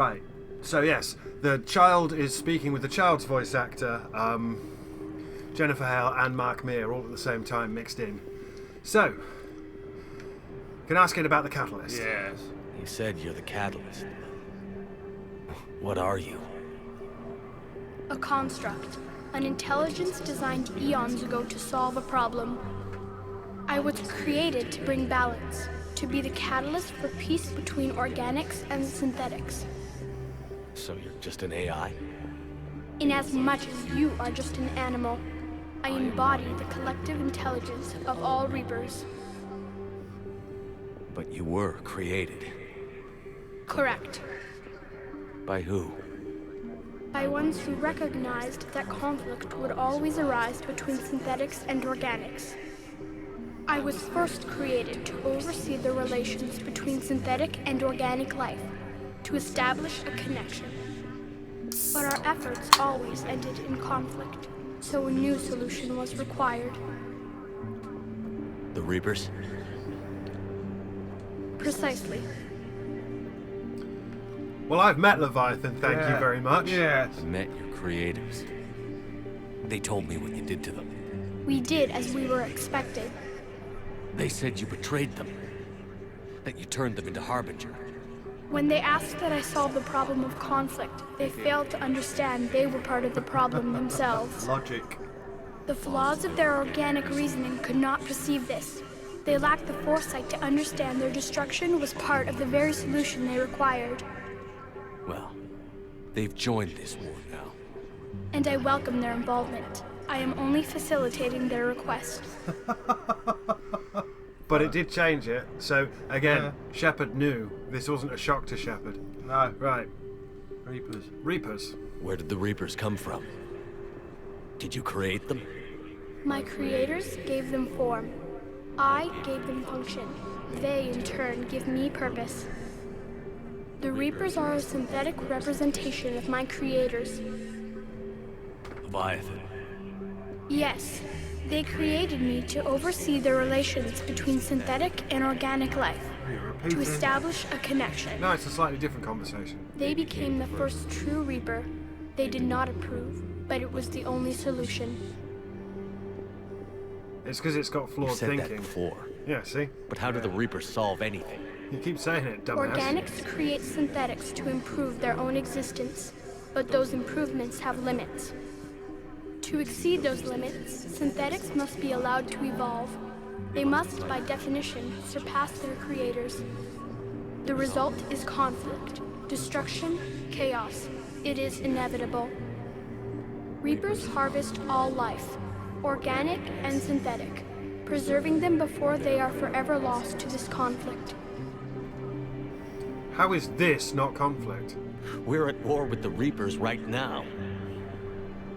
Right. So yes, the child is speaking with the child's voice actor, Jennifer Hale and Mark Meer, all at the same time mixed in. So, can I ask it about the catalyst? Yes. You said you're the catalyst. What are you? A construct. An intelligence designed eons ago to solve a problem. I was created to bring balance, to be the catalyst for peace between organics and synthetics. So you're just an AI? Inasmuch as you are just an animal, I embody the collective intelligence of all Reapers. But you were created. Correct. By who? By ones who recognized that conflict would always arise between synthetics and organics. I was first created to oversee the relations between synthetic and organic life, to establish a connection. But our efforts always ended in conflict, so a new solution was required. The Reapers? Precisely. Well, I've met Leviathan, thank you very much. Yes. I met your creators. They told me what you did to them. We did as we were expected. They said you betrayed them. That you turned them into Harbinger. When they asked that I solve the problem of conflict, they failed to understand they were part of the problem themselves. Logic. The flaws of their organic reasoning could not perceive this. They lacked the foresight to understand their destruction was part of the very solution they required. Well, they've joined this war now. And I welcome their involvement. I am only facilitating their request. But it did change it, so again, Shepard knew. This wasn't a shock to Shepard. No. Right. Reapers. Reapers. Where did the Reapers come from? Did you create them? My creators gave them form. I gave them function. They, in turn, give me purpose. The Reapers are a synthetic representation of my creators. Leviathan. Yes, they created me to oversee the relations between synthetic and organic life, to establish a connection. No, it's a slightly different conversation. They became the first true Reaper. They did not approve, but it was the only solution. It's because it's got You flawed said thinking. that before. Yeah, see? But how do the Reapers solve anything? You keep saying it, dumbass. Organics create synthetics to improve their own existence, but those improvements have limits. To exceed those limits, synthetics must be allowed to evolve. They must, by definition, surpass their creators. The result is conflict, destruction, chaos. It is inevitable. Reapers harvest all life, organic and synthetic, preserving them before they are forever lost to this conflict. How is this not conflict? We're at war with the Reapers right now.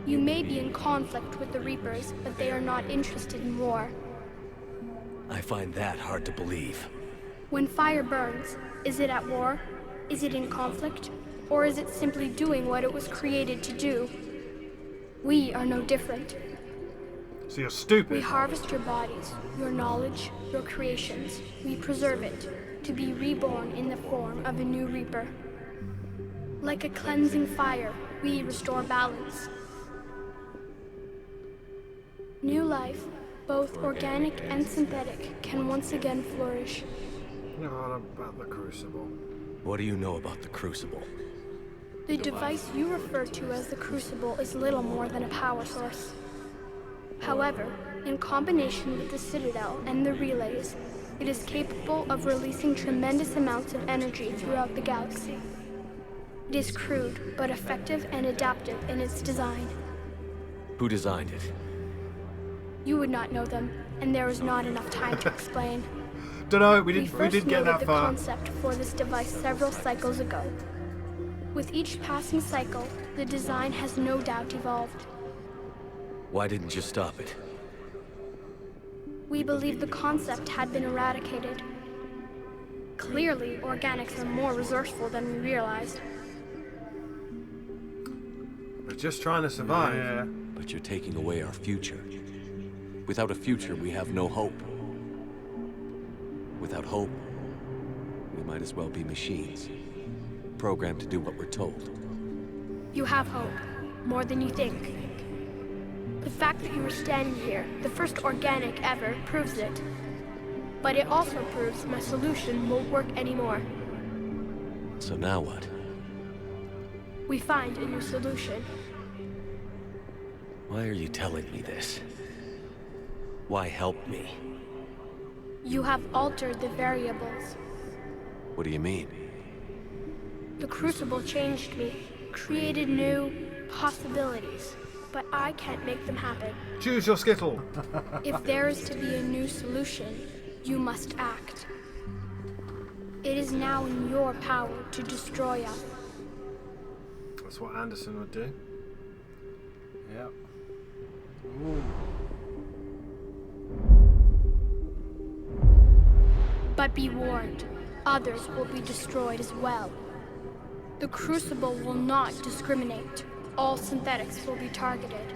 You may be in conflict with the Reapers, but they are not interested in war. I find that hard to believe. When fire burns, is it at war? Is it in conflict? Or is it simply doing what it was created to do? We are no different. So you're We stupid. harvest your bodies, your knowledge, your creations. We preserve it, to be reborn in the form of a new Reaper. Like a cleansing fire, we restore balance. New life, both organic and synthetic, can once again flourish. What about the Crucible? What do you know about the Crucible? The device you refer to as the Crucible is little more than a power source. However, in combination with the Citadel and the relays, it is capable of releasing tremendous amounts of energy throughout the galaxy. It is crude, but effective and adaptive in its design. Who designed it? You would not know them, and there is not enough time to explain. Dunno, we We didn't first get noted that the far. concept for this device several cycles ago. With each passing cycle, the design has no doubt evolved. Why didn't you stop it? We believed the concept had been eradicated. Clearly, organics are more resourceful than we realized. We're just trying to survive. Yeah. But you're taking away our future. Without a future, we have no hope. Without hope, we might as well be machines. programmed to do what we're told. You have hope, more than you think. The fact that you are standing here, the first organic ever, proves it. But it also proves my solution won't work anymore. So now what? We find a new solution. Why are you telling me this? Why help me? You have altered the variables. What do you mean? The Crucible changed me, created new possibilities, but I can't make them happen. Choose your skittle. If there is to be a new solution, you must act. It is now in your power to destroy us. That's what Anderson would do. Yep. Ooh. But be warned, others will be destroyed as well. The Crucible will not discriminate. All synthetics will be targeted.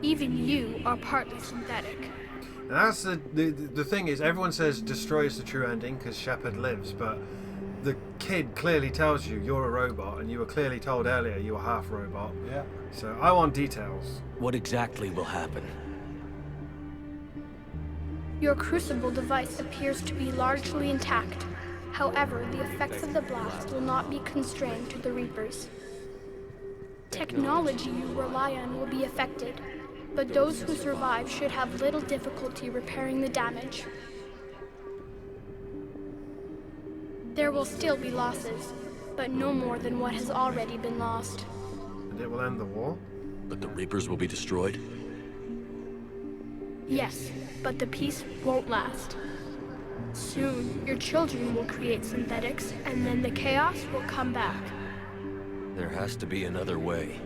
Even you are partly synthetic. And that's the thing is, everyone says destroy is the true ending because Shepard lives, but the kid clearly tells you you're a robot, and you were clearly told earlier you were half robot. Yeah. So I want details. What exactly will happen? Your Crucible device appears to be largely intact. However, the effects of the blast will not be constrained to the Reapers. Technology you rely on will be affected, but those who survive should have little difficulty repairing the damage. There will still be losses, but no more than what has already been lost. And it will end the war? But the Reapers will be destroyed? Yes, but the peace won't last. Soon, your children will create synthetics, and then the chaos will come back. There has to be another way.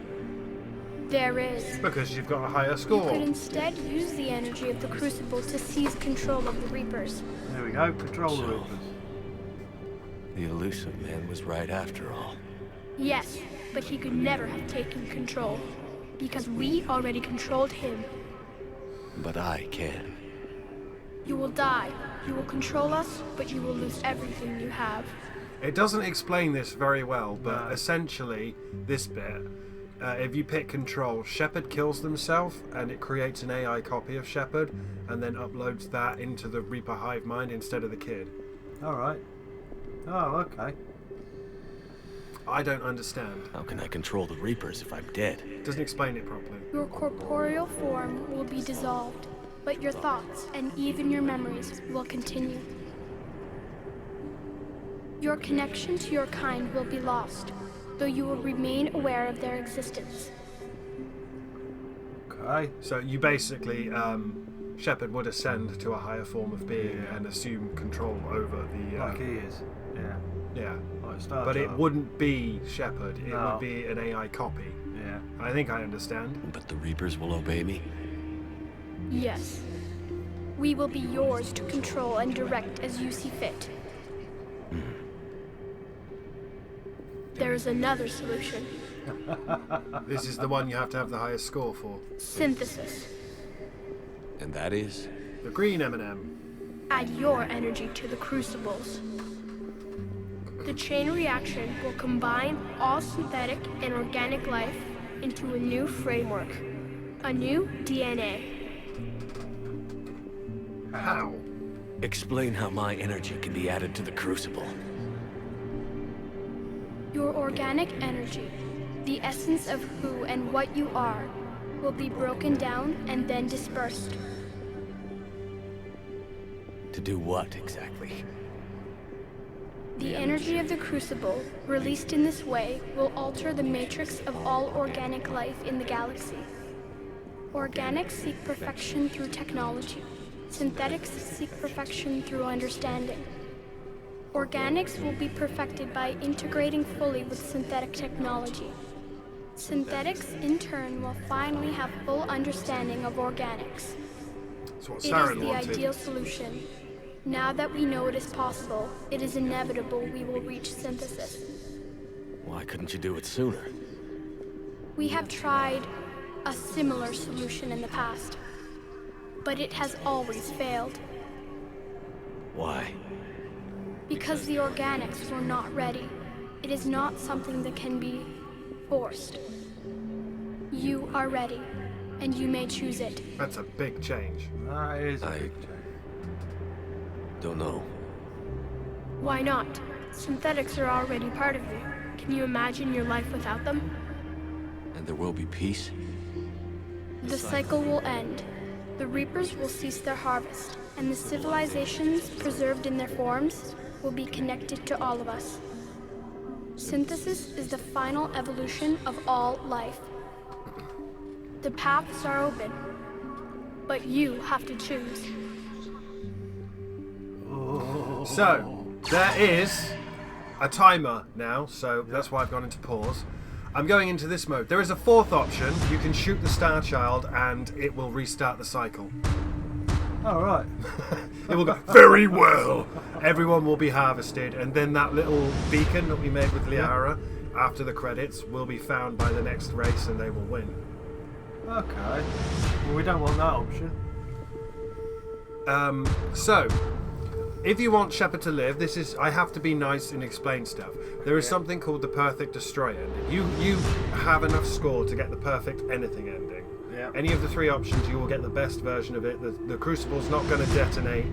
There is. Because you've got a higher You score. could instead use the energy of the Crucible to seize control of the Reapers. There we go. Control the So- Reapers. The elusive man was right after all. Yes, but he could never have taken control, because we already controlled him. But I can. You will die. You will control us, but you will lose everything you have. It doesn't explain this very well, but No. essentially, this bit, if you pick control, Shepard kills himself, and it creates an AI copy of Shepard, and then uploads that into the Reaper hive mind instead of the kid. All right. Oh, okay. I don't understand. How can I control the Reapers if I'm dead? It doesn't explain it properly. Your corporeal form will be dissolved, but your thoughts and even your memories will continue. Your connection to your kind will be lost, though you will remain aware of their existence. Okay. So you basically, Shepard would ascend to a higher form of being and assume control over the... Like he is. Yeah. yeah. Like Star But it Child. wouldn't be Shepard, it No. would be an AI copy. Yeah. I think I understand. But the Reapers will obey me? Yes. We will be yours to control and direct as you see fit. There is another solution. This is the one you have to have the highest score for. Synthesis. And that is? The green M&M. Add your energy to the crucibles. The chain reaction will combine all synthetic and organic life into a new framework, a new DNA. How? Explain how my energy can be added to the Crucible. Your organic energy, the essence of who and what you are, will be broken down and then dispersed. To do what, exactly? The energy of the Crucible, released in this way, will alter the matrix of all organic life in the galaxy. Organics seek perfection through technology. Synthetics seek perfection through understanding. Organics will be perfected by integrating fully with synthetic technology. Synthetics, in turn, will finally have full understanding of organics. That's what It is Saren the wanted. ideal solution. Now that we know it is possible, it is inevitable we will reach synthesis. Why couldn't you do it sooner? We have tried a similar solution in the past, but it has always failed. Why? Because the organics were not ready. It is not something that can be forced. You are ready, and you may choose it. That's a big change. That is a I- big change. Don't know. Why not? Synthetics are already part of you. Can you imagine your life without them? And there will be peace? The cycle will end. The reapers will cease their harvest, and the civilizations preserved in their forms will be connected to all of us. Synthesis is the final evolution of all life. The paths are open, but you have to choose. So, there is a timer now, so that's why I've gone into pause. I'm going into this mode. There is a fourth option. You can shoot the Star Child and it will restart the cycle. All right. It will go, very well. Everyone will be harvested, and then that little beacon that we made with Liara after the credits will be found by the next race and they will win. Okay. Well, we don't want that option. So, if you want Shepard to live, this is, I have to be nice and explain stuff. There is something called the perfect destroy ending. You have enough score to get the perfect anything ending. Yeah. Any of the three options, you will get the best version of it. The Crucible's not going to detonate.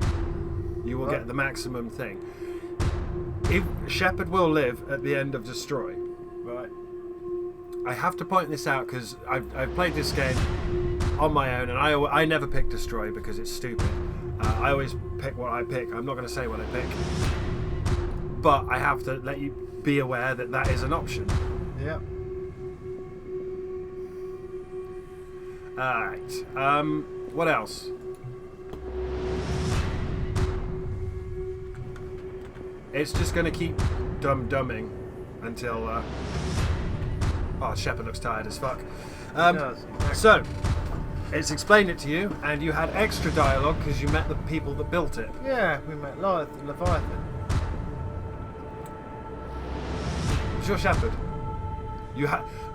You will get the maximum thing. If Shepard will live at the end of destroy. Right. I have to point this out because I've played this game on my own, and I never pick destroy because it's stupid. I always pick what I pick. I'm not going to say what I pick, but I have to let you be aware that that is an option. Yeah. Alright. What else? It's just going to keep dumbing until... Oh, Shepard looks tired as fuck. does, exactly. So, it's explained it to you, and you had extra dialogue because you met the people that built it. Yeah, we met Leviathan. Sure, Shepard.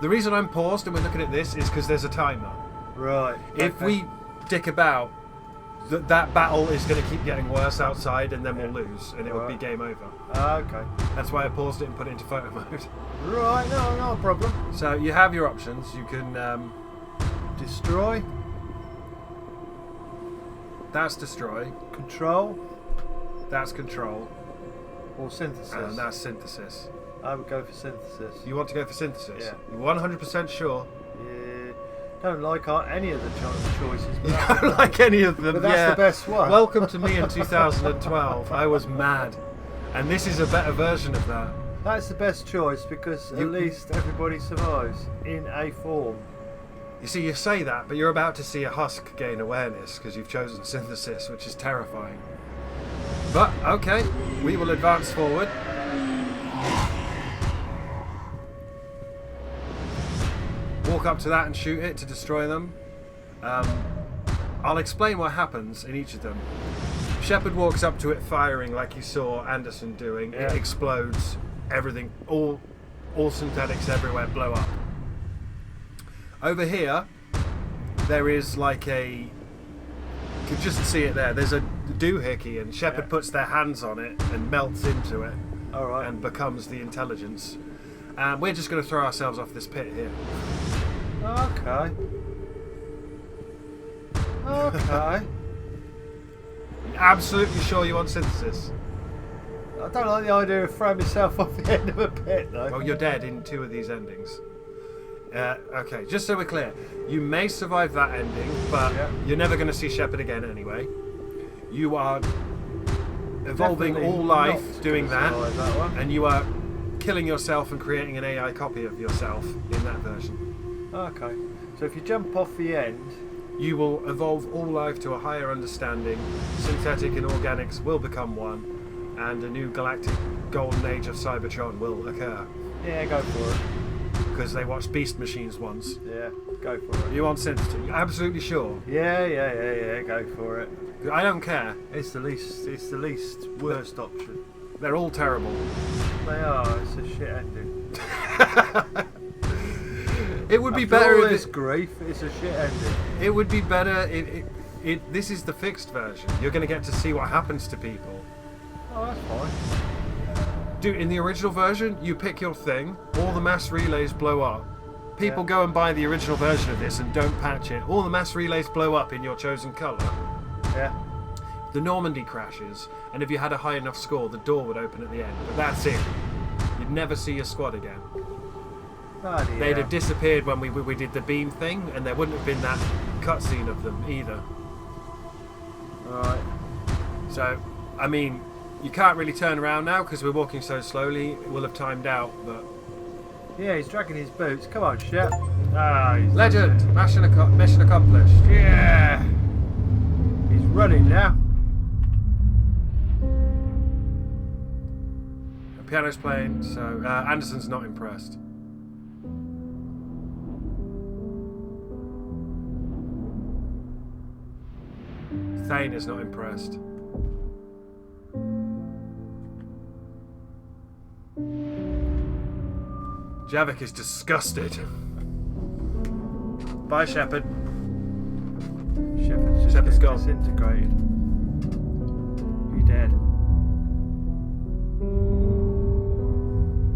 The reason I'm paused and we're looking at this is because there's a timer. Right. If we dick about, that battle is going to keep getting worse outside, and then we'll lose, and it would be game over. Okay. That's why I paused it and put it into photo mode. Right, no, not a problem. So you have your options. You can Destroy. that's destroy, Control. that's control, Or synthesis. and that's synthesis. I would go for synthesis. You want to go for synthesis? Yeah. You're 100% sure. Yeah. Don't like any of the choices. But You that's, don't like any of them. but that's yeah. the best one. Welcome to me in 2012. I was mad, and this is a better version of that. That's the best choice because at least everybody survives in a form. You see, you say that, but you're about to see a husk gain awareness because you've chosen synthesis, which is terrifying. But, okay, we will advance forward. Walk up to that and shoot it to destroy them. I'll explain what happens in each of them. Shepard walks up to it firing like you saw Anderson doing. Yeah. It explodes. Everything, all synthetics everywhere blow up. Over here, there is like you can just see it there. There's a doohickey, and Shepard puts their hands on it and melts into it Alright. and becomes the intelligence. And we're just going to throw ourselves off this pit here. Okay. Okay. Absolutely sure you want synthesis? I don't like the idea of throwing myself off the end of a pit though. Well, you're dead in 2 of these endings. Okay, just so we're clear, you may survive that ending, but you're never going to see Shepard again anyway. You are evolving Definitely all life not doing gonna that, survive that one. and you are killing yourself and creating an AI copy of yourself in that version. Okay. So if you jump off the end, You will evolve all life to a higher understanding, synthetic and organics will become one, and a new galactic golden age of Cybertron will occur. yeah, go for it. Because they watched Beast Machines once. Yeah, go for it. You want synthesis? You're absolutely sure? Yeah, go for it. I don't care. It's the least worst option. They're all terrible. They are, it's a shit ending. It would be After better all if this it, grief, it's a shit ending. it would be better if this is the fixed version. You're going to get to see what happens to people. Oh, that's fine. Dude, in the original version, you pick your thing, all the mass relays blow up. People go and buy the original version of this and don't patch it. All the mass relays blow up in your chosen colour. Yeah. The Normandy crashes, and if you had a high enough score, the door would open at the end. But that's it. You'd never see your squad again. Bloody They'd hell. have disappeared when we did the beam thing, and there wouldn't have been that cutscene of them either. Alright. So, I mean, you can't really turn around now because we're walking so slowly. It will have timed out, but... Yeah, he's dragging his boots. Come on, Shep. Ah, he's Legend! Mission accomplished. Yeah! He's running now. The piano's playing, so Anderson's not impressed. Thane is not impressed. Javik is disgusted. Bye, Shepard. Shepard's gone. Disintegrated. He dead.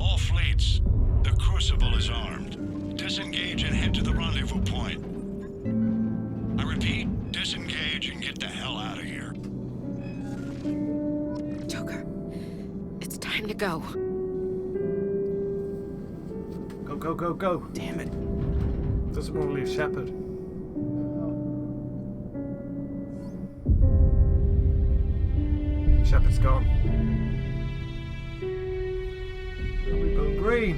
All fleets, the Crucible is armed. Disengage and head to the rendezvous point. I repeat, disengage and get the hell out of here. Joker, it's time to go. Go, go, go. Damn it. Doesn't want to leave Shepard. Shepard's gone. We've got green.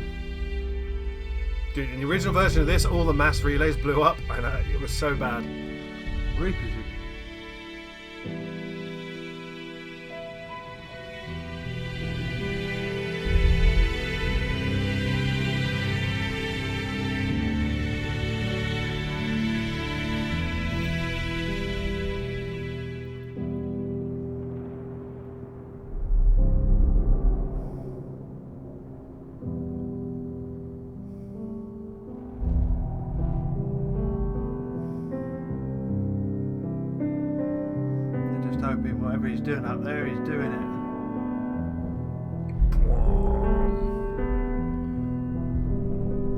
Dude, in the original version of this, all the mass relays blew up, and it was so bad. Reapers. Hoping whatever he's doing up there, he's doing it.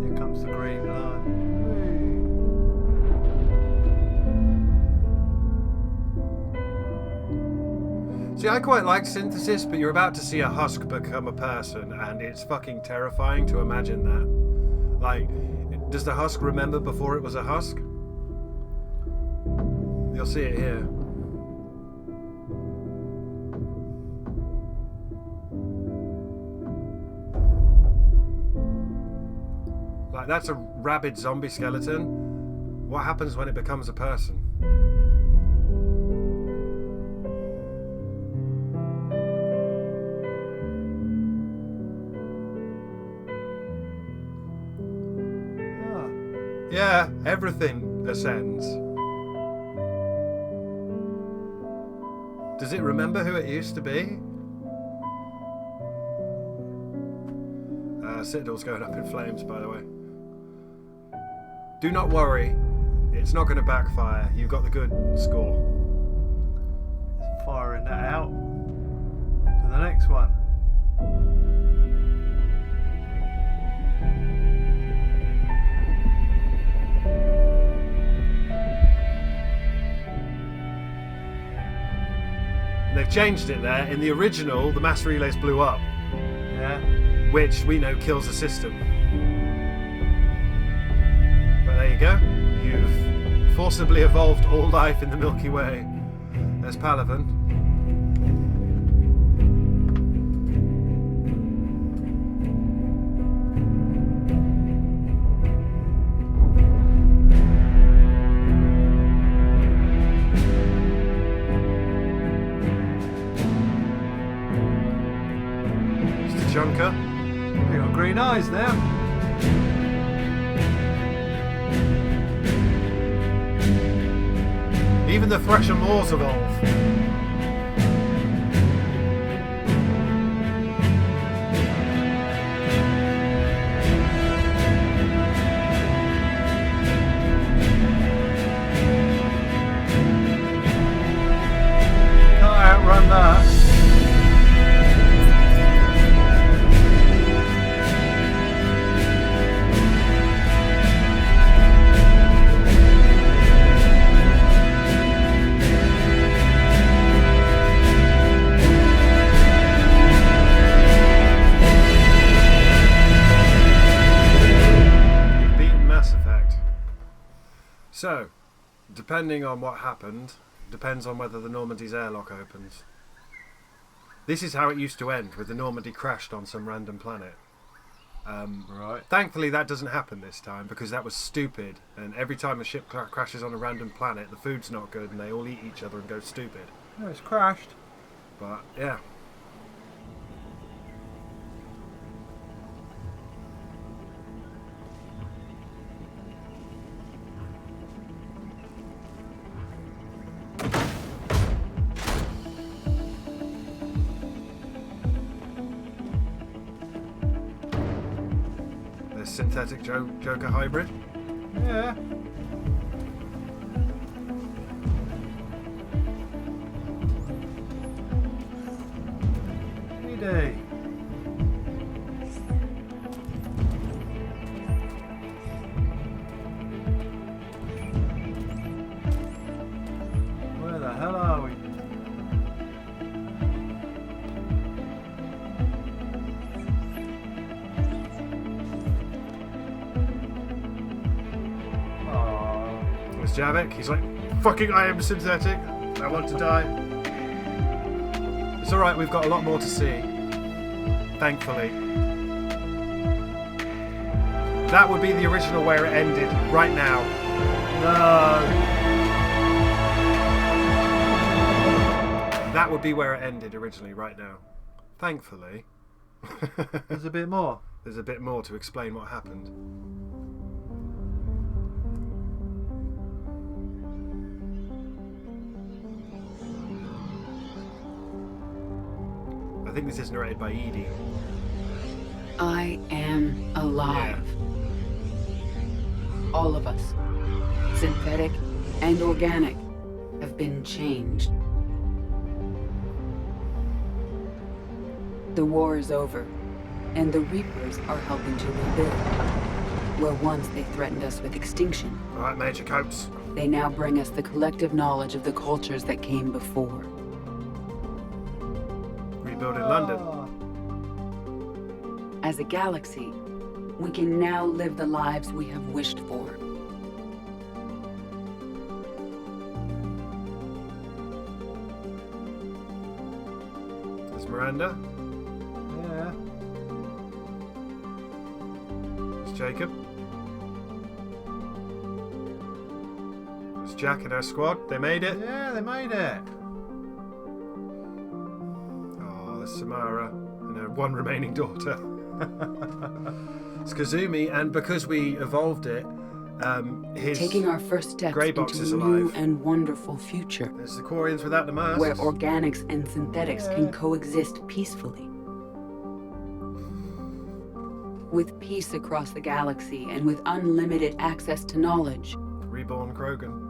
Here comes the green light. See, I quite like synthesis, but you're about to see a husk become a person, and it's fucking terrifying to imagine that. Like, does the husk remember before it was a husk? You'll see it here. Like, that's a rabid zombie skeleton. What happens when it becomes a person? Yeah, everything ascends. Does it remember who it used to be? Citadel's going up in flames, by the way. Do not worry, it's not going to backfire. You've got the good score. Firing that out to the next one. They've changed it there. In the original, the mass relays blew up, Yeah. which we know kills the system. But there you go. You've forcibly evolved all life in the Milky Way. There's Palavan. Mr. Junker. You got green eyes now. Even the Thresher Maws evolve. Can't outrun that. So, depending on what happened, depends on whether the Normandy's airlock opens. This is how it used to end, with the Normandy crashed on some random planet. Right. Thankfully that doesn't happen this time, because that was stupid, and every time a ship crashes on a random planet, the food's not good and they all eat each other and go stupid. No, it's crashed. But yeah. The synthetic Joker hybrid. Yeah. Hey. Where the hell are we? There's Javik. He's like, fucking I am synthetic. I want to die. It's alright, we've got a lot more to see. Thankfully. That would be the original where it ended, right now. No. That would be where it ended originally, right now. Thankfully. There's a bit more. There's a bit more to explain what happened. I think this is narrated by Edie. I am alive. All of us, synthetic and organic, have been changed. The war is over, and the Reapers are helping to rebuild. Where once they threatened us with extinction, Alright, Major Coates. they now bring us the collective knowledge of the cultures that came before. Rebuilding London. As a galaxy, we can now live the lives we have wished for. There's Miranda. Yeah. There's Jacob. There's Jack and her squad. They made it. Yeah, they made it. Oh, there's Samara and her one remaining daughter. It's Kazumi, and because we evolved it, his Taking our first steps grey box into is a new alive. and wonderful future, There's the Quarians without the masks. where organics and synthetics can coexist peacefully. With peace across the galaxy and with unlimited access to knowledge, Reborn Krogan.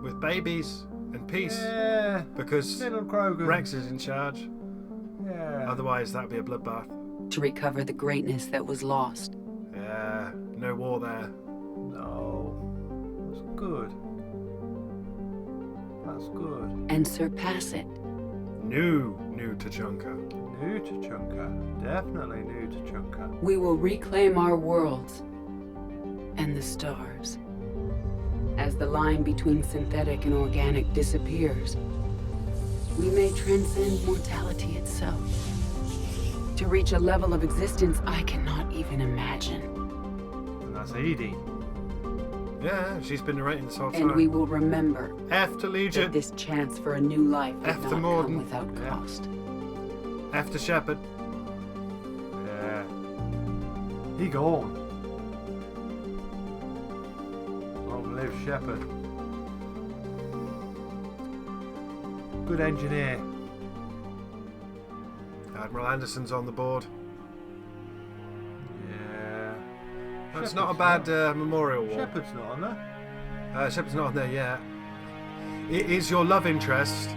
With babies and peace. Yeah. Because Little Krogan. Rex is in charge. Yeah. Otherwise, that'd be a bloodbath. to recover the greatness that was lost. Yeah, no war there. No. That's good. That's good. And surpass it. New Tachanka. New to Chunka. Definitely new to Chunka. We will reclaim our worlds and the stars. As the line between synthetic and organic disappears, we may transcend mortality itself. To reach a level of existence I cannot even imagine. And that's Edie. Yeah, she's been narrating this whole time. And we will remember F to that Legion. this chance for a new life did F to not Morden. come without Yeah. cost. F to Shepard. Yeah. He gone. Long live Shepard. Good engineer. Admiral Anderson's on the board. Yeah. That's not a bad memorial wall. Shepard's not on there. Shepard's not on there yet. It is your love interest,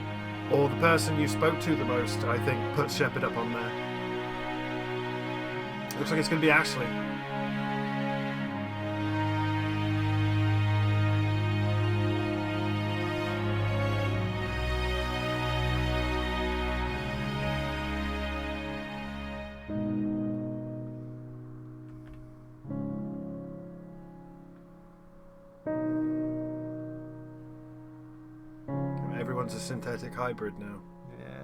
or the person you spoke to the most, I think, puts Shepard up on there. Looks like it's going to be Ashley. everyone's a synthetic hybrid now. Yeah.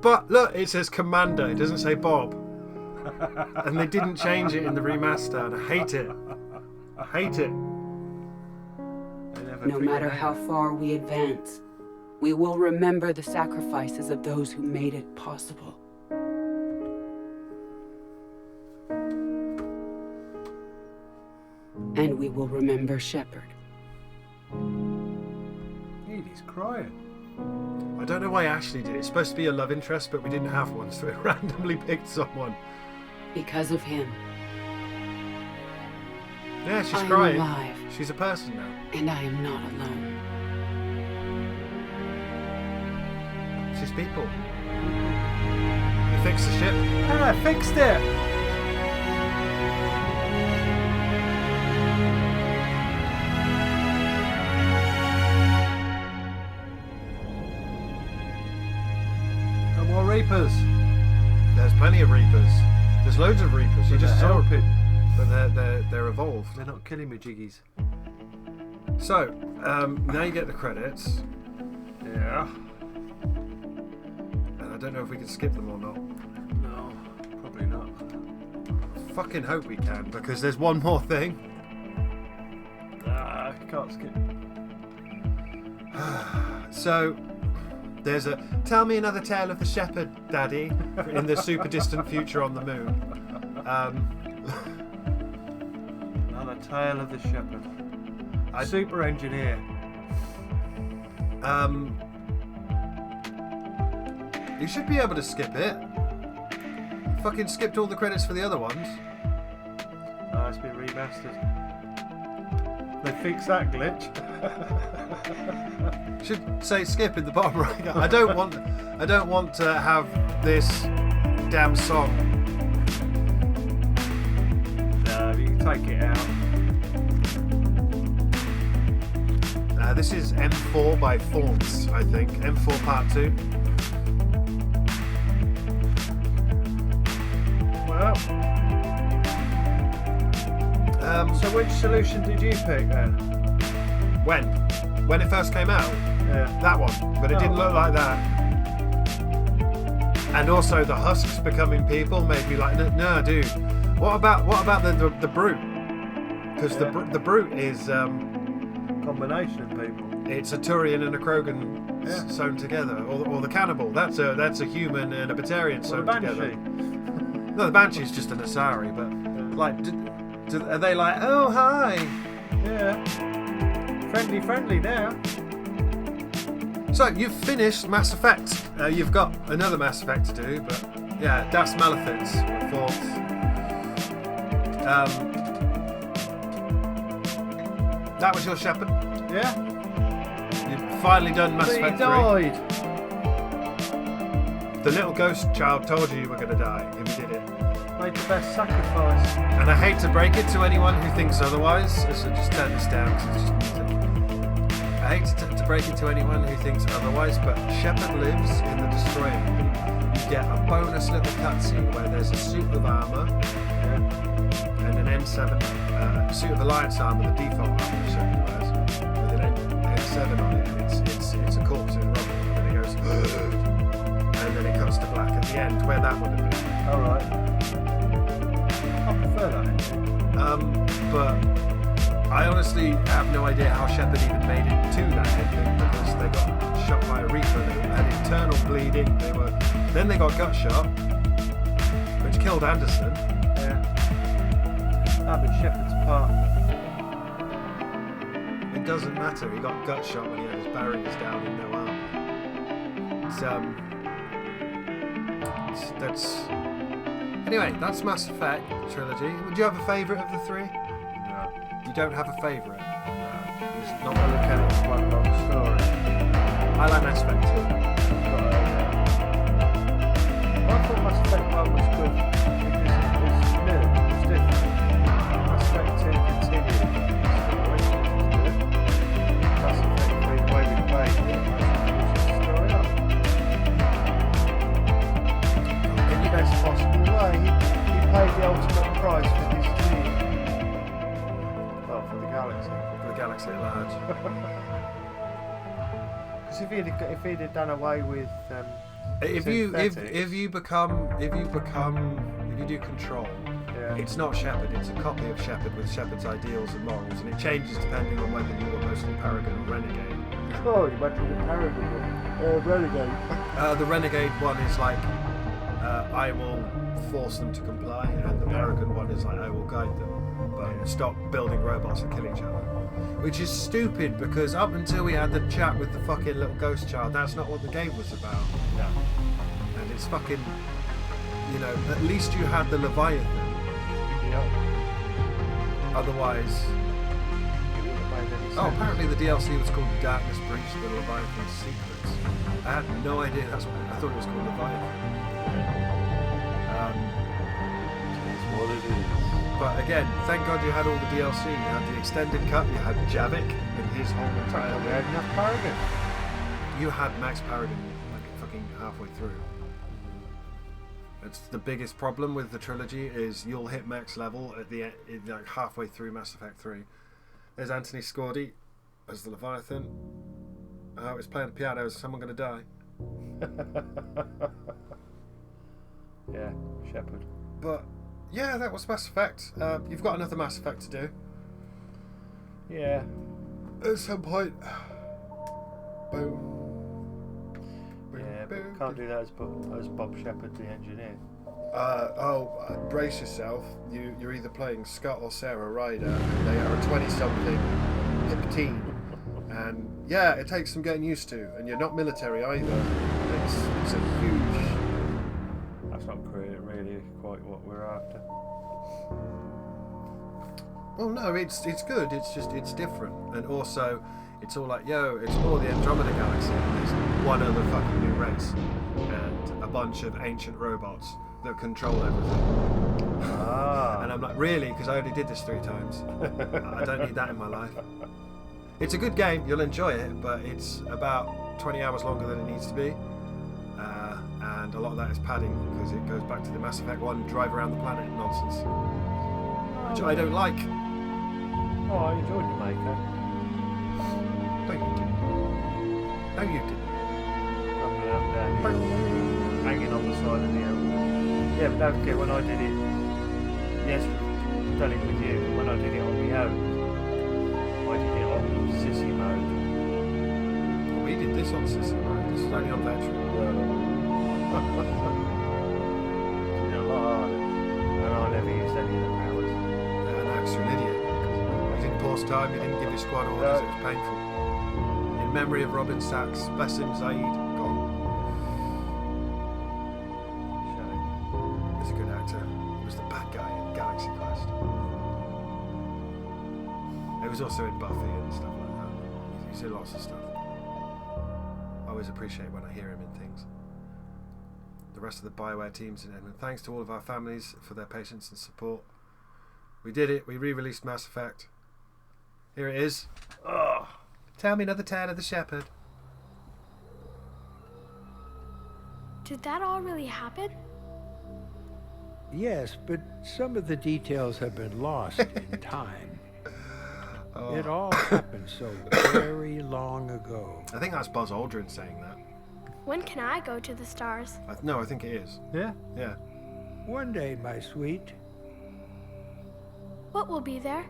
But look, it says Commander. It doesn't say Bob. And they didn't change it in the remaster, and I hate it. I hate it. No matter how far we advance, we will remember the sacrifices of those who made it possible. And we will remember Shepard. He's crying. I don't know why Ashley did it. It's supposed to be a love interest, but we didn't have one, so it randomly picked someone. Because of him. Yeah, she's I am crying. alive. She's a person now. And I am not alone. She's people. You fixed the ship? Ah, fixed it! No more Reapers. There's plenty of Reapers. There's loads of Reapers. You But just they're saw helping. but they're evolved. They're not killing me, jiggies. So now you get the credits, Yeah. and I don't know if we can skip them or not. No, probably not. Fucking hope we can, because there's one more thing. Ah, can't skip. So there's a tell me another tale of the Shepard, Daddy, in the super distant future on the moon. Another tale of the Shepherd. Super engineer. You should be able to skip it. You fucking skipped all the credits for the other ones. Oh, it's been remastered. They fixed that glitch. Should say skip in the bottom right. I don't want to have this damn song. No, you can take it out. This is M4 by Thorns, I think. M4 Part 2. Well. So which solution did you pick then? When it first came out? Yeah. That one. But it didn't look like that. And also the husks becoming people made me like, no, dude. What about the brute? Because the brute is Combination of people. it's a Turian and a Krogan sewn together, or the cannibal. That's a human and a Batarian sewn together. No, the Banshee's just an Asari, but like, are they like, oh hi? Yeah. Friendly now. So you've finished Mass Effect. You've got another Mass Effect to do, but yeah, Das Malefiz thoughts. That was your Shepard. Yeah. You've finally done Mass But he Effect 3. died. The little ghost child told you were going to die if you did it. Made the best sacrifice. And I hate to break it to anyone who thinks otherwise. So just turn this down because it's just music. I hate to break it to anyone who thinks otherwise, but Shepard lives in the Destroyer. You get a bonus little cutscene where there's a suit of armour and an N7 suit of Alliance armour, the default armour Shepard wears, with an N7 on it, and it's a corpse in rubble, and it goes, and then it cuts to black at the end, where that would have been. Alright. I prefer that ending. But I honestly have no idea how Shepard even made it to that ending, because they got shot by a Reaper, they had internal bleeding, then they got gut shot, which killed Anderson. Yeah. That'd be Shepard's part. It doesn't matter, he got gut shot when he had his barriers down and no armor. That's anyway, that's Mass Effect trilogy. Would you have a favourite of the three? No. You don't have a favourite? It's not really kind of quite a long story. I like Mass Effect 2. I thought Mass Effect 1 was good because it's new, it's different. Mass Effect 2 continued. Mass Effect 3, the way we played it, pushes the story up. In the best possible way, he paid the ultimate price for his team. Well, for the galaxy. For the galaxy at large. Because if he'd have done away with if you do control, yeah. it's not Shepard. It's a copy of Shepard with Shepard's ideals and morals, and it changes depending on whether you are mostly Paragon or Renegade. Oh, you went to the Paragon Renegade. The Renegade one is like I will force them to comply, and the Paragon one is like I will guide them, but stop building robots and kill each other. Which is stupid because up until we had the chat with the fucking little ghost child, that's not what the game was about. No. And it's fucking, you know, at least you had the Leviathan. Yep. Otherwise. Oh, apparently the DLC was called Darkness Breach, the Leviathan Secrets. I had no idea I thought it was called Leviathan. It's what it is. But again, thank God you had all the DLC. You had the extended cut, you had Javik and his whole entire... We had enough Paragon. You had Max Paragon like fucking halfway through. It's the biggest problem with the trilogy is you'll hit max level at the like halfway through Mass Effect 3. There's Anthony Scordi as the Leviathan. Oh, it's playing the piano. Is someone going to die? Yeah, Shepard. But yeah, that was Mass Effect. You've got another Mass Effect to do. Yeah. At some point. Boom. Yeah, but we can't do that as Bob Shepard, the engineer. Brace yourself. You're either playing Scott or Sarah Ryder, and they are a 20-something hip teen. And yeah, it takes some getting used to, and you're not military either. It's a huge... That's not really quite what we're after. Well, no, it's good. It's different, and also it's all like, yo, it's more the Andromeda Galaxy, and there's one other fucking new race, and a bunch of ancient robots that control everything. Ah. And I'm like, really? Because I already did this 3 times. I don't need that in my life. It's a good game. You'll enjoy it, but it's about 20 hours longer than it needs to be. And a lot of that is padding because it goes back to the Mass Effect 1 drive around the planet nonsense, which I don't like. Oh, I enjoyed the Maker. No, you didn't. No, you didn't. Coming up down here, hanging on the side of the hill. Yeah, but don't forget when I did it. Yes, I've done it with you. But when I did it on my own, I did it on Sissy mode. Well, we did this on System, right? This is only on Veteran. It's a lot harder, and I never used any of the powers. No, because you're an idiot. You didn't pause time, you didn't give your squad orders, it was painful. In memory of Robin Sachs, bless him, Zaid, gone. Shame. He's a good actor. He was the bad guy in Galaxy Quest. He was also in Buffy and stuff like that. He's in lots of stuff. I always appreciate when I hear him in things. The rest of the BioWare teams, and thanks to all of our families for their patience and support. We did it. We re-released Mass Effect. Here it is. Oh, Tell me another tale of the Shepard. Did that all really happen? Yes, but some of the details have been lost in time. It all happened so very long ago. I think that's Buzz Aldrin saying that. When can I go to the stars? No, I think it is. yeah. Yeah. One day, my sweet, What will be there?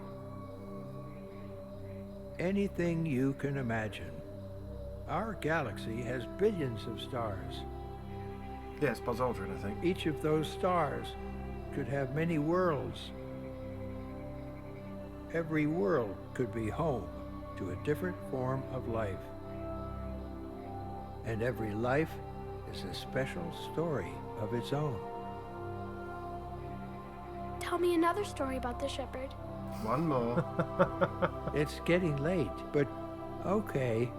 anything you can imagine. Our galaxy has billions of stars. Yeah, it's Buzz Aldrin, I think. Each of those stars could have many worlds. Every world could be home to a different form of life. And every life is a special story of its own. Tell me another story about the Shepard. One more. It's getting late, but okay.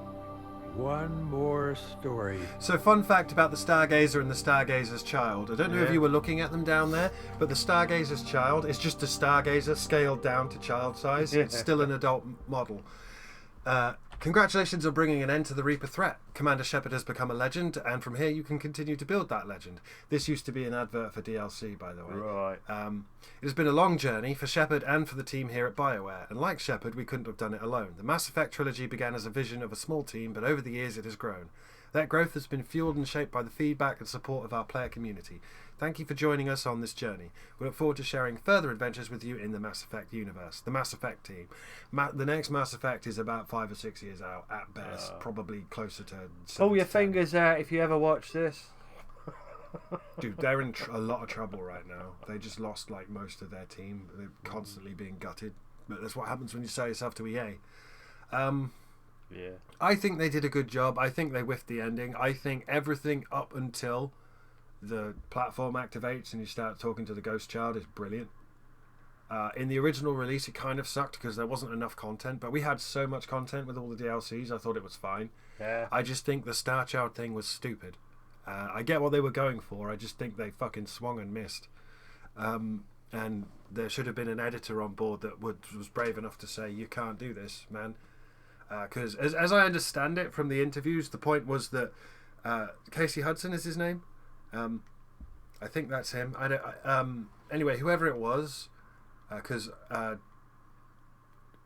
One more story. So, fun fact about the Stargazer and the Stargazer's child. I don't know if you were looking at them down there, but the Stargazer's child is just a Stargazer scaled down to child size. Yeah. It's still an adult model. Congratulations on bringing an end to the Reaper threat. Commander Shepard has become a legend, and from here you can continue to build that legend. This used to be an advert for DLC, by the way. Right. It has been a long journey for Shepard and for the team here at BioWare, and like Shepard, we couldn't have done it alone. The Mass Effect trilogy began as a vision of a small team, but over the years it has grown. That growth has been fueled and shaped by the feedback and support of our player community. Thank you for joining us on this journey. We look forward to sharing further adventures with you in the Mass Effect universe. The Mass Effect team. The next Mass Effect is about 5 or 6 years out at best, probably closer to 7 Pull your to 10. fingers out if you ever watch this. Dude, they're in a lot of trouble right now. They just lost like most of their team. They're constantly being gutted. But that's what happens when you sell yourself to EA. Yeah. I think they did a good job. I think they whiffed the ending. I think everything up until the platform activates and you start talking to the ghost child is brilliant. In the original release, it kind of sucked because there wasn't enough content, but we had so much content with all the DLCs, I thought it was fine. Yeah. I just think the Star Child thing was stupid. I get what they were going for. I just think they fucking swung and missed. And there should have been an editor on board that was brave enough to say, you can't do this, man. Because as I understand it from the interviews, the point was that Casey Hudson is his name. I think that's him. Anyway, whoever it was, because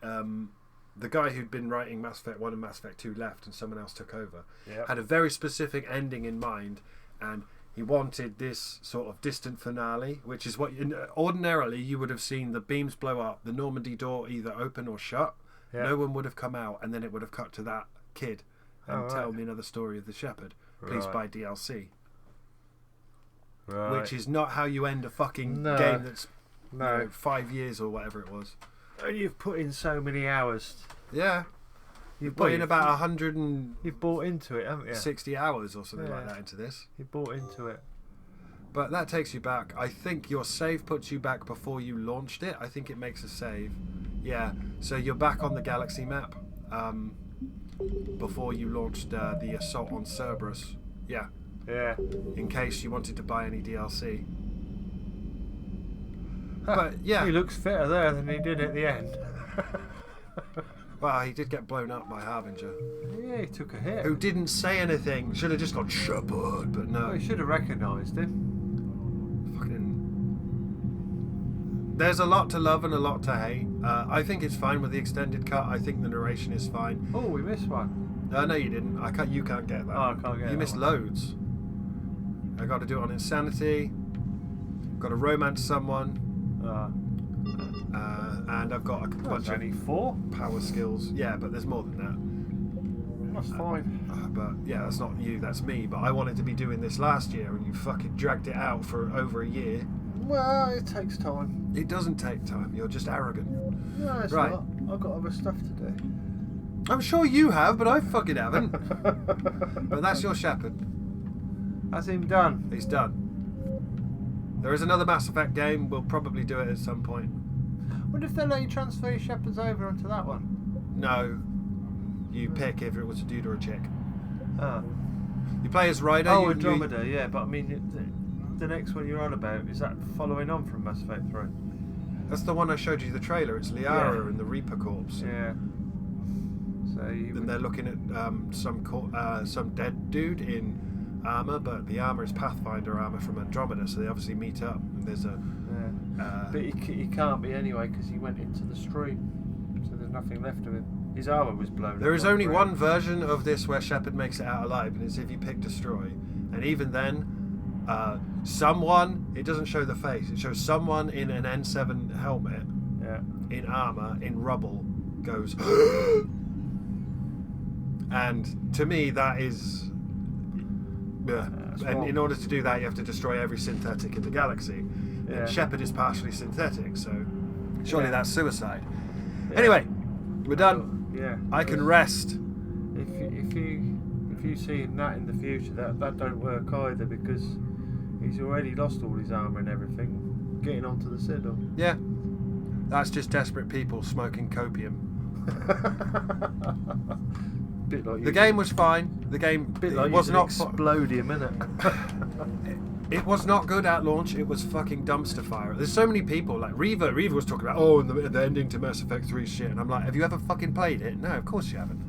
the guy who'd been writing Mass Effect 1 and Mass Effect 2 left and someone else took over, had a very specific ending in mind, and he wanted this sort of distant finale, which is what ordinarily you would have seen the beams blow up, the Normandy door either open or shut, no one would have come out, and then it would have cut to that kid and tell me another story of the Shepard. Please buy DLC. Right. Which is not how you end a fucking game that's 5 years or whatever it was. And you've put in so many hours. Yeah. You've put in about 100 and... You've bought into it, haven't you? 60 hours or something like that into this. You've bought into it. But that takes you back. I think your save puts you back before you launched it. I think it makes a save. Yeah. So you're back on the galaxy map before you launched the assault on Cerberus. Yeah. Yeah. In case you wanted to buy any DLC. But yeah. He looks fitter there than he did at the end. Well, he did get blown up by Harbinger. Yeah, he took a hit. Who didn't say anything. Should have just gone Shepard, but no. Well, he should have recognised him. Fucking... There's a lot to love and a lot to hate. I think it's fine with the extended cut. I think the narration is fine. Oh, we missed one. No, you didn't. You can't get that. Oh, I can't get that. You missed one. Loads. I got to do it on Insanity. Got to romance someone. And I've got a bunch of only 4 power skills. Yeah, but there's more than that. That's fine. But yeah, that's not you, that's me. But I wanted to be doing this last year, and you fucking dragged it out for over a year. Well, it takes time. It doesn't take time. You're just arrogant. No, it's Right. not. I've got other stuff to do. I'm sure you have, but I fucking haven't. But that's your Shepard. That's him done. He's done. There is another Mass Effect game. We'll probably do it at some point. What if they let you transfer your Shepards over onto that one? No. You pick if it was a dude or a chick. Ah. You play as Ryder. Oh, Andromeda, yeah, but I mean, the next one you're on about, is that following on from Mass Effect 3? That's the one I showed you the trailer. It's Liara and the Reaper Corps. Yeah. So Then they're looking at some dead dude in armor, but the armor is Pathfinder armor from Andromeda, so they obviously meet up. And there's a. But he can't be anyway because he went into the stream, so there's nothing left of him. His armor was blown. There is only one version of this where Shepard makes it out alive, and it's if you pick Destroy. And even then, someone, it doesn't show the face, it shows someone in an N7 helmet, in armor, in rubble, goes. And to me, that is. And in order to do that, you have to destroy every synthetic in the galaxy. And Shepard is partially synthetic, so surely that's suicide. Anyway, we're done. I can rest. If you see that in the future, that don't work either because he's already lost all his armor and everything, getting onto the Citadel. Yeah, that's just desperate people smoking copium. Bit like the game was fine. The game like was not explodium, innit? It was not good at launch. It was fucking dumpster fire. There's so many people like Reva was talking about and the ending to Mass Effect 3 shit, and I'm like, have you ever fucking played it? No, of course you haven't.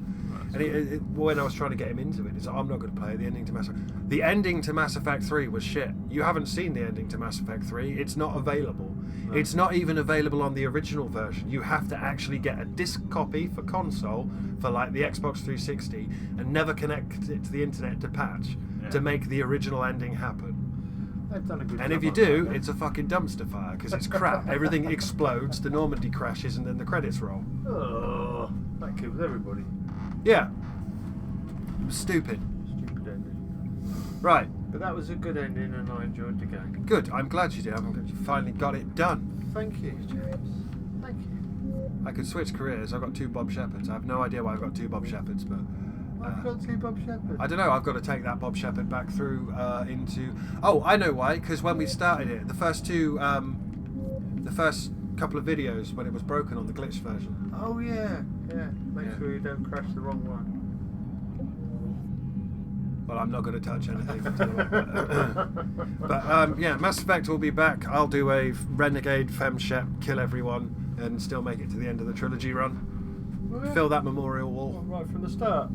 And when I was trying to get him into it, he's like, I'm not going to play the ending to Mass Effect. The ending to Mass Effect 3 was shit. You haven't seen the ending to Mass Effect 3. It's not available. No. It's not even available on the original version. You have to actually get a disc copy for console for like the Xbox 360 and never connect it to the internet to patch to make the original ending happen. They've done a good job. And if you do, it's a fucking dumpster fire because it's crap. Everything explodes, the Normandy crashes, and then the credits roll. Oh, that kills everybody. Yeah. It was stupid. Stupid ending. Right. But that was a good ending and I enjoyed the game. Good. I'm glad you did. I'm glad you finally got it done. Thank you, James. Thank you. I could switch careers. I've got 2 Bob Shepards. I have no idea why I've got 2 Bob Shepards, but... I've got 2 Bob Shepard. I don't know. I've got to take that Bob Shepard back through into... Oh, I know why. Because when we started it, the first couple of videos when it was broken on the glitched version. Oh, yeah. Yeah. Make sure you don't crash the wrong one. Well, I'm not going to touch anything. But yeah, Mass Effect will be back. I'll do a Renegade FemShep, kill everyone, and still make it to the end of the trilogy run. Oh, yeah. Fill that memorial wall. Right from the start.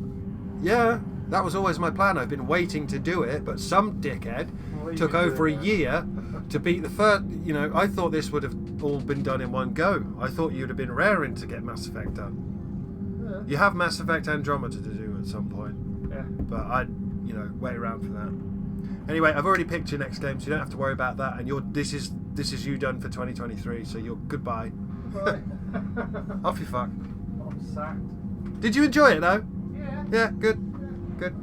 Yeah, that was always my plan. I've been waiting to do it, but some dickhead took over a year to beat the first. You know, I thought this would have all been done in one go. I thought you'd have been raring to get Mass Effect done. Yeah. You have Mass Effect Andromeda to do at some point. Yeah. But I'd, wait around for that. Anyway, I've already picked your next game, so you don't have to worry about that. And this is you done for 2023. So you're goodbye. Right. Off you fuck. I'm sacked. Did you enjoy it though? Yeah. Yeah, good. Good.